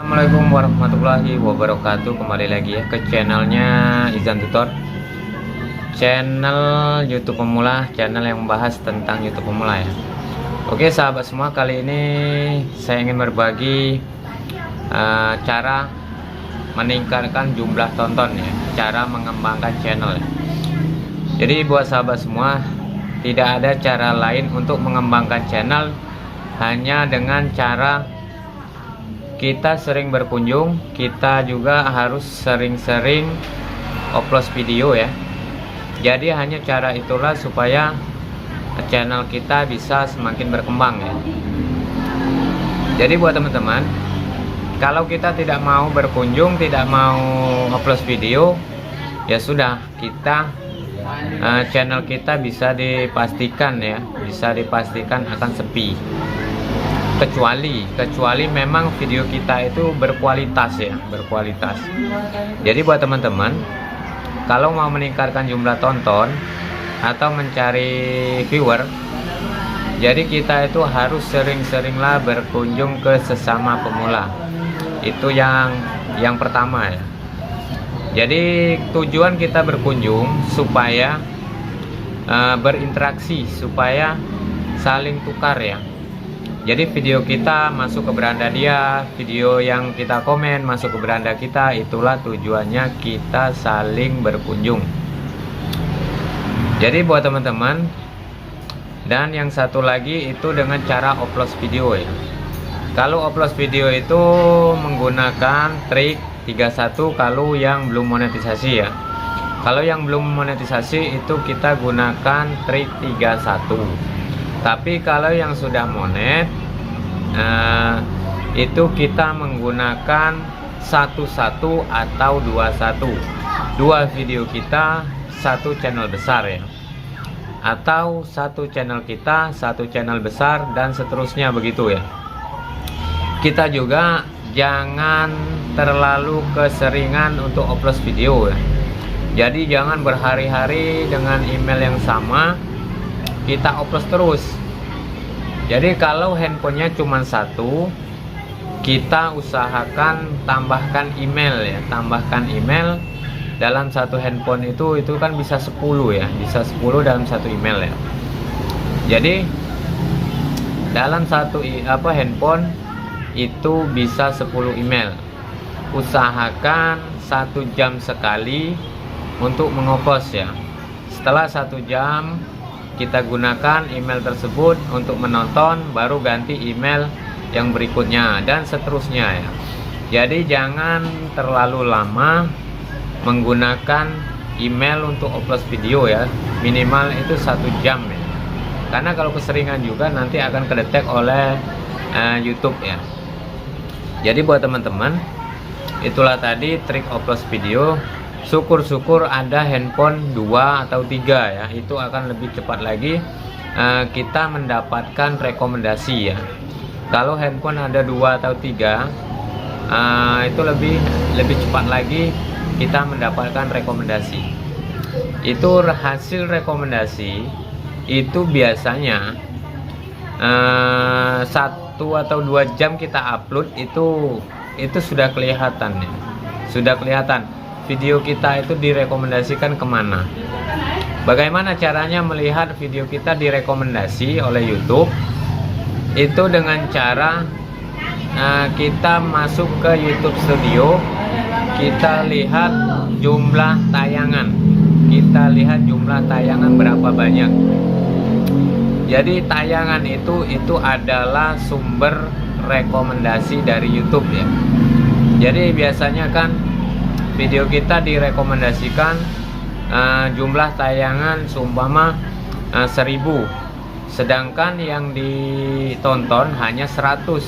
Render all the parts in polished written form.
Assalamualaikum warahmatullahi wabarakatuh. Kembali lagi ya ke channelnya Izan Tutor, channel YouTube pemula, channel yang membahas tentang YouTube pemula ya. Oke sahabat semua, kali ini saya ingin berbagi cara meningkatkan jumlah tonton ya, cara mengembangkan channel ya. Jadi buat sahabat semua, tidak ada cara lain untuk mengembangkan channel hanya dengan cara kita sering berkunjung. Kita juga harus sering-sering upload video ya. Jadi hanya cara itulah supaya channel kita bisa semakin berkembang ya. Jadi buat teman-teman, kalau kita tidak mau berkunjung, tidak mau upload video, ya sudah, kita channel kita bisa dipastikan ya, bisa dipastikan akan sepi. Kecuali memang video kita itu berkualitas ya, berkualitas. Jadi buat teman-teman, kalau mau meningkatkan jumlah tonton atau mencari viewer, jadi kita itu harus sering-seringlah berkunjung ke sesama pemula. Itu yang pertama ya. Jadi tujuan kita berkunjung supaya berinteraksi, supaya saling tukar ya. Jadi video kita masuk ke beranda dia, video yang kita komen masuk ke beranda kita. Itulah tujuannya kita saling berkunjung. Jadi buat teman-teman, dan yang satu lagi itu dengan cara upload video ya. Kalau upload video itu menggunakan trik 31 kalau yang belum monetisasi ya. Kalau yang belum monetisasi itu kita gunakan trik 31. Tapi kalau yang sudah monet, itu kita menggunakan 11 atau 21. Dua video kita satu channel besar ya, atau satu channel kita satu channel besar, dan seterusnya begitu ya. Kita juga jangan terlalu keseringan untuk upload video ya. Jadi jangan berhari-hari dengan email yang sama kita upload terus. Jadi kalau handphonenya cuma satu, kita usahakan tambahkan email ya, tambahkan email dalam satu handphone. Itu kan bisa 10 ya, bisa 10 dalam satu email ya. Jadi dalam satu handphone itu bisa 10 email. Usahakan 1 jam sekali untuk mengoplos ya. Setelah 1 jam kita gunakan email tersebut untuk menonton, baru ganti email yang berikutnya, dan seterusnya ya. Jadi jangan terlalu lama menggunakan email untuk upload video ya, minimal itu 1 jam ya. Karena kalau keseringan juga nanti akan kedetek oleh YouTube ya. Jadi buat teman-teman, itulah tadi trik upload video. Syukur-syukur ada handphone 2 atau 3 ya, itu akan lebih cepat lagi kita mendapatkan rekomendasi ya. Kalau handphone ada 2 atau 3, itu lebih cepat lagi kita mendapatkan rekomendasi. Itu hasil rekomendasi itu biasanya 1 atau 2 jam kita upload itu sudah kelihatan ya. Sudah kelihatan video kita itu direkomendasikan kemana. Bagaimana caranya melihat video kita direkomendasi oleh YouTube? Itu dengan cara kita masuk ke YouTube Studio, kita lihat jumlah tayangan, kita lihat jumlah tayangan berapa banyak. Jadi tayangan itu adalah sumber rekomendasi dari YouTube ya. Jadi biasanya kan video kita direkomendasikan jumlah tayangan seumpama 1000, sedangkan yang ditonton hanya 100.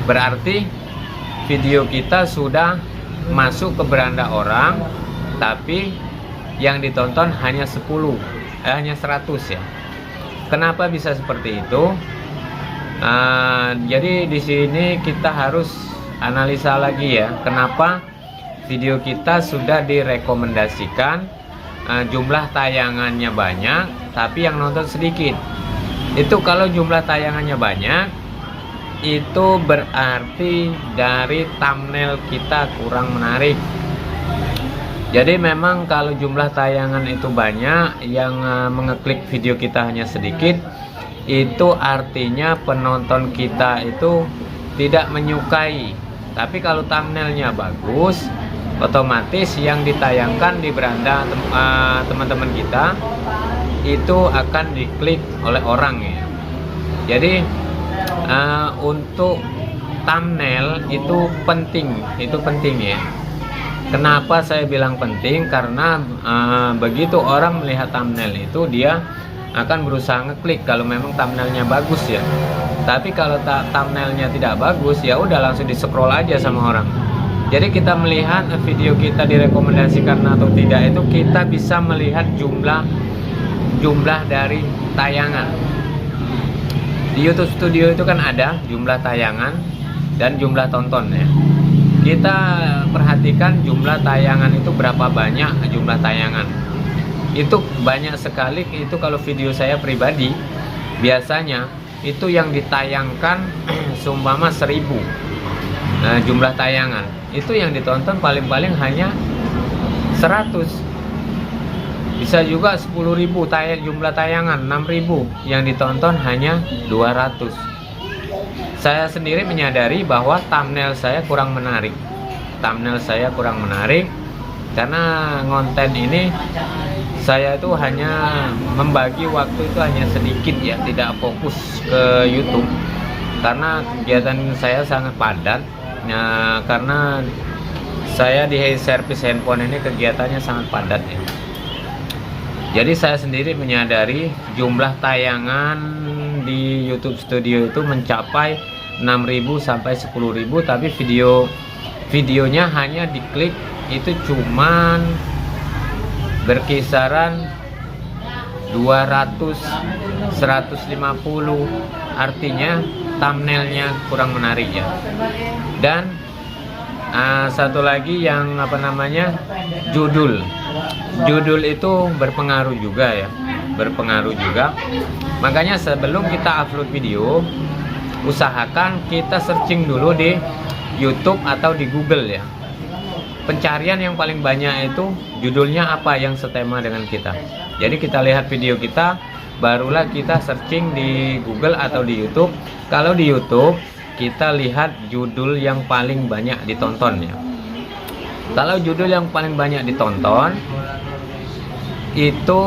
Berarti video kita sudah masuk ke beranda orang, tapi yang ditonton hanya 100 ya. Kenapa bisa seperti itu? Jadi di sini kita harus analisa lagi ya, kenapa video kita sudah direkomendasikan, jumlah tayangannya banyak tapi yang nonton sedikit. Itu kalau jumlah tayangannya banyak, itu berarti dari thumbnail kita kurang menarik. Jadi memang kalau jumlah tayangan itu banyak, yang mengeklik video kita hanya sedikit, itu artinya penonton kita itu tidak menyukai. Tapi kalau thumbnailnya bagus, otomatis yang ditayangkan di beranda teman-teman kita itu akan diklik oleh orang ya. Jadi untuk thumbnail itu penting ya. Kenapa saya bilang penting? Karena begitu orang melihat thumbnail itu, dia akan berusaha ngeklik kalau memang thumbnailnya bagus ya. Tapi kalau thumbnailnya tidak bagus, ya udah langsung di scroll aja sama orang. Jadi kita melihat video kita direkomendasikan atau tidak itu kita bisa melihat jumlah dari tayangan. Di YouTube Studio itu kan ada jumlah tayangan dan jumlah tonton ya. Kita perhatikan jumlah tayangan itu berapa banyak jumlah tayangan. Itu banyak sekali. Itu kalau video saya pribadi biasanya itu yang ditayangkan seumpama 1000 jumlah tayangan, itu yang ditonton paling-paling hanya 100. Bisa juga 10.000 jumlah tayangan, 6.000 yang ditonton hanya 200. Saya sendiri menyadari bahwa thumbnail saya kurang menarik. Karena konten ini saya itu hanya membagi waktu itu hanya sedikit ya, tidak fokus ke YouTube. Karena kegiatan saya sangat padat. Karena saya di servis handphone ini kegiatannya sangat padat ya. Jadi saya sendiri menyadari jumlah tayangan di YouTube Studio itu mencapai 6.000 sampai 10.000, tapi videonya hanya diklik itu cuman berkisaran 200 150, artinya thumbnailnya kurang menarik ya. Dan satu lagi yang judul itu berpengaruh juga. Makanya sebelum kita upload video, usahakan kita searching dulu di YouTube atau di Google ya. Pencarian yang paling banyak itu judulnya apa yang setema dengan kita. Jadi kita lihat video kita, barulah kita searching di Google atau di YouTube. Kalau di YouTube kita lihat judul yang paling banyak ditonton ya. Kalau judul yang paling banyak ditonton itu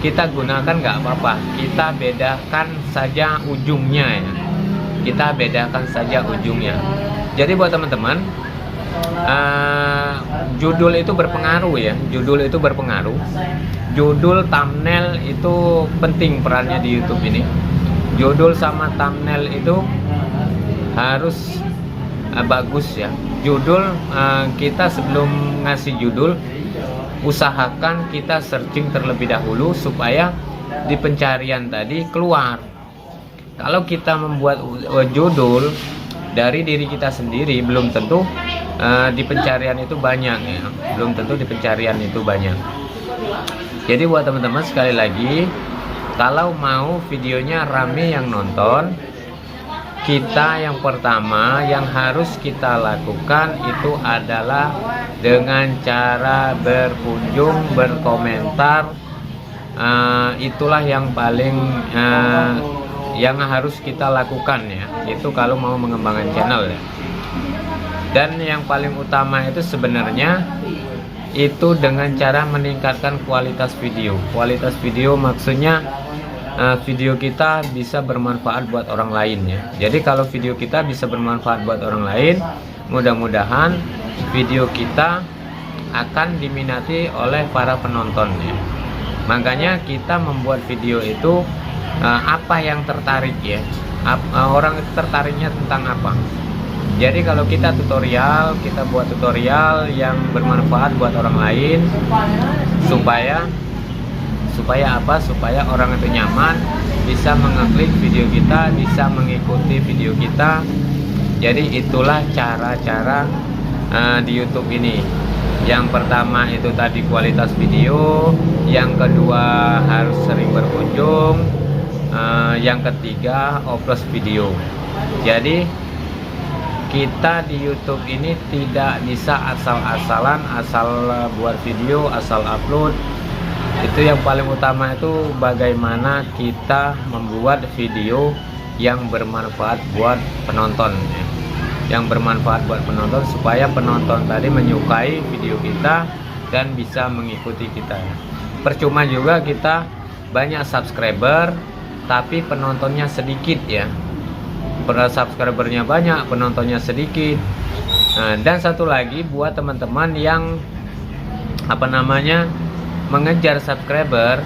kita gunakan nggak apa-apa, kita bedakan saja ujungnya ya. Jadi buat teman-teman, judul itu berpengaruh ya. Judul thumbnail itu penting perannya di YouTube ini. Judul sama thumbnail itu harus bagus ya. Judul kita sebelum ngasih judul, usahakan kita searching terlebih dahulu supaya di pencarian tadi keluar. Kalau kita membuat judul dari diri kita sendiri, belum tentu di pencarian itu banyak ya. Jadi buat teman-teman, sekali lagi, kalau mau videonya rame yang nonton, kita yang pertama yang harus kita lakukan itu adalah dengan cara berkunjung, berkomentar. Itulah yang paling yang harus kita lakukan ya. Itu kalau mau mengembangkan channel ya. Dan yang paling utama itu sebenarnya itu dengan cara meningkatkan kualitas video. Kualitas video maksudnya video kita bisa bermanfaat buat orang lain ya. Jadi kalau video kita bisa bermanfaat buat orang lain, mudah-mudahan video kita akan diminati oleh para penonton ya. Makanya kita membuat video itu apa yang tertarik ya. Orang itu tertariknya tentang apa. Jadi kalau kita buat tutorial yang bermanfaat buat orang lain, supaya apa? Supaya orang itu nyaman, bisa mengeklik video kita, bisa mengikuti video kita. Jadi itulah cara-cara di YouTube ini. Yang pertama itu tadi kualitas video, yang kedua harus sering berkunjung, yang ketiga upload video. Jadi kita di YouTube ini tidak bisa asal-asalan, asal buat video, asal upload. Itu yang paling utama itu bagaimana kita membuat video yang bermanfaat buat penonton ya. Yang bermanfaat buat penonton supaya penonton tadi menyukai video kita dan bisa mengikuti kita. Percuma juga kita banyak subscriber tapi penontonnya sedikit ya. Subscribernya banyak, penontonnya sedikit. Nah, dan satu lagi buat teman-teman yang mengejar subscriber,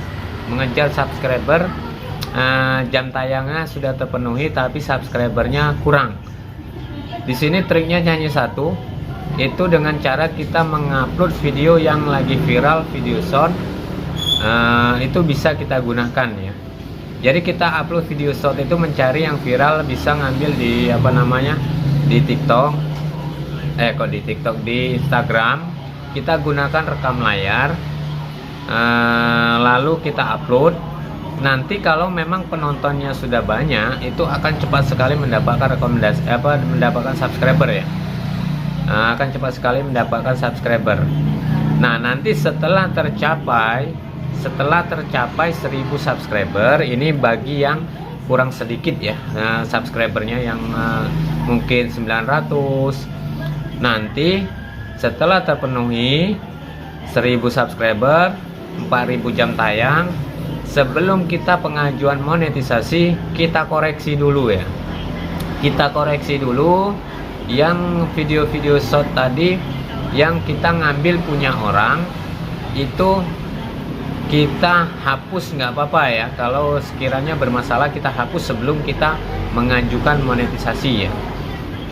jam tayangnya sudah terpenuhi tapi subscribernya kurang. Di sini triknya hanya satu, itu dengan cara kita mengupload video yang lagi viral, video short, itu bisa kita gunakan ya. Jadi kita upload video short itu mencari yang viral, bisa ngambil di di TikTok, di Instagram. Kita gunakan rekam layar, lalu kita upload. Nanti kalau memang penontonnya sudah banyak, itu akan cepat sekali mendapatkan mendapatkan subscriber ya. Akan cepat sekali mendapatkan subscriber. Nah, nanti setelah tercapai 1000 subscriber, ini bagi yang kurang sedikit ya, subscribernya yang mungkin 900. Nanti setelah terpenuhi 1000 subscriber, 4000 jam tayang, sebelum kita pengajuan monetisasi, kita koreksi dulu ya. Kita koreksi dulu yang video-video short tadi yang kita ngambil punya orang, itu kita hapus, nggak apa-apa ya. Kalau sekiranya bermasalah kita hapus sebelum kita mengajukan monetisasi ya.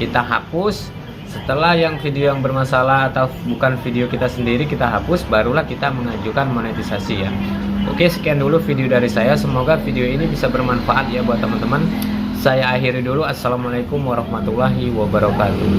Kita hapus setelah yang video yang bermasalah atau bukan video kita sendiri kita hapus, barulah kita mengajukan monetisasi ya. Oke, sekian dulu video dari saya. Semoga video ini bisa bermanfaat ya buat teman-teman. Saya akhiri dulu. Assalamualaikum warahmatullahi wabarakatuh.